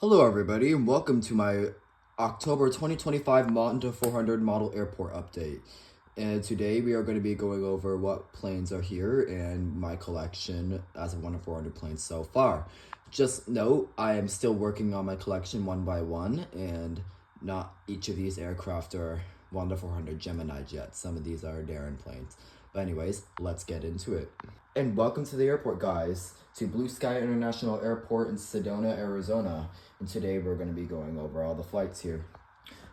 Hello everybody and welcome to my October 2025 Monta 400 model airport update. And today we are going to be going over what planes are here and my collection as of 1 to 400 planes so far. Just note, I am still working on my collection one by one, and not each of these aircraft are 1 to 400 Gemini jets. Some of these are Darren planes. But anyways, let's get into it. And welcome to the airport, guys, to Bluesky International Airport in Sedona, Arizona. And today we're going to be going over all the flights here.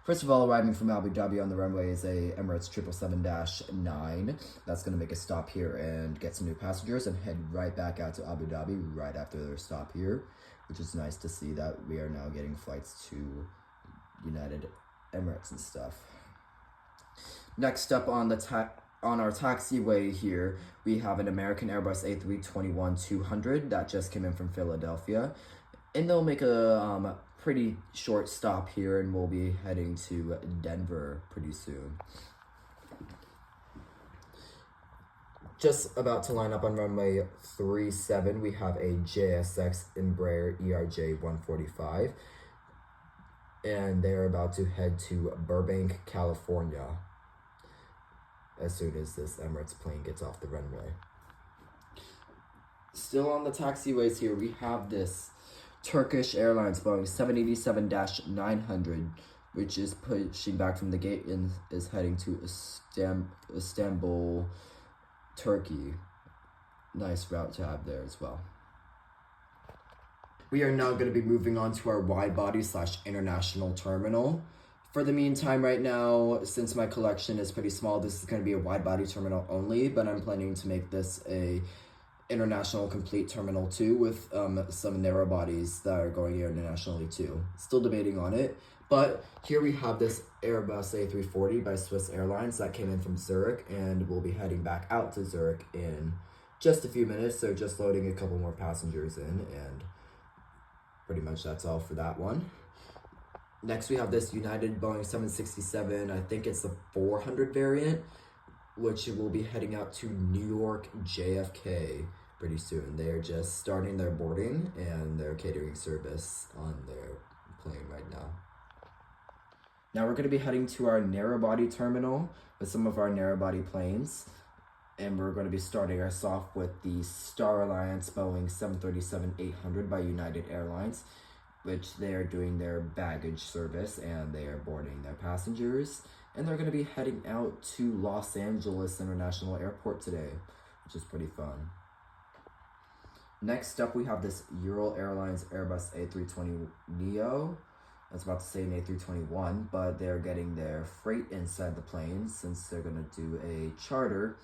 First of all, arriving from Abu Dhabi on the runway is a Emirates 777-9. That's going to make a stop here and get some new passengers and head right back out to Abu Dhabi right after their stop here, which is nice to see that we are now getting flights to United Emirates and stuff. Next up on our taxiway here, we have an American Airbus A321-200 that just came in from Philadelphia. And they'll make a pretty short stop here, and we'll be heading to Denver pretty soon. Just about to line up on runway 37, we have a JSX Embraer ERJ-145. And they're about to head to Burbank, California, as soon as this Emirates plane gets off the runway. Still on the taxiways here, we have this Turkish Airlines Boeing 787-900, which is pushing back from the gate and is heading to Istanbul, Turkey. Nice route to have there as well. We are now going to be moving on to our wide-body/international terminal. For the meantime, right now, since my collection is pretty small, this is going to be a wide-body terminal only, but I'm planning to make this a international complete terminal too, with some narrow bodies that are going internationally too. Still debating on it, but here we have this Airbus A340 by Swiss Airlines that came in from Zurich, and we'll be heading back out to Zurich in just a few minutes. They're just loading a couple more passengers in, and pretty much that's all for that one. Next, we have this United Boeing 767, I think it's the 400 variant, which will be heading out to New York JFK pretty soon. They are just starting their boarding and their catering service on their plane right now. Now we're going to be heading to our narrow-body terminal with some of our narrow-body planes. And we're going to be starting us off with the Star Alliance Boeing 737-800 by United Airlines, which they are doing their baggage service and they are boarding their passengers. And they're going to be heading out to Los Angeles International Airport today, which is pretty fun. Next up, we have this Ural Airlines Airbus A320neo. I was about to say an A321, but they're getting their freight inside the plane since they're going to do a charter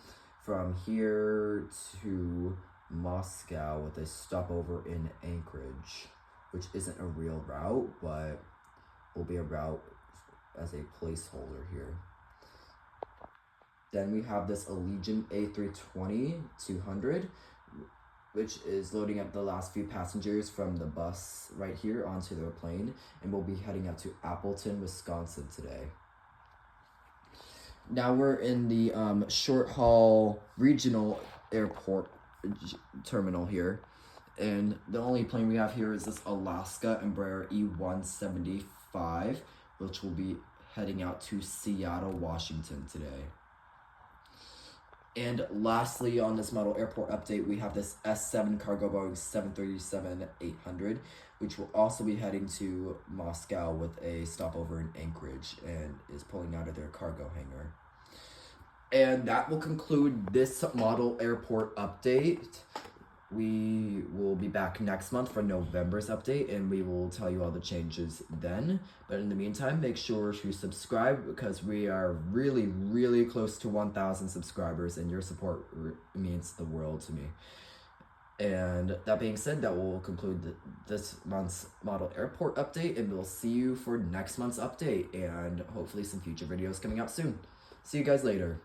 from here to Moscow with a stopover in Anchorage, which isn't a real route, but will be a route as a placeholder here. Then we have this Allegiant A320-200, which is loading up the last few passengers from the bus right here onto their plane, and we'll be heading out to Appleton, Wisconsin today. Now we're in the short haul regional airport terminal here, and the only plane we have here is this Alaska Embraer E175, which will be heading out to Seattle, Washington today. And lastly, on this model airport update, we have this S7 cargo Boeing 737-800, which will also be heading to Moscow with a stopover in Anchorage and is pulling out of their cargo hangar. And that will conclude this model airport update. We will be back next month for November's update, and we will tell you all the changes then. But in the meantime, make sure to subscribe because we are really, really close to 1,000 subscribers, and your support means the world to me. And that being said, that will conclude this month's model airport update, and we'll see you for next month's update and hopefully some future videos coming out soon. See you guys later.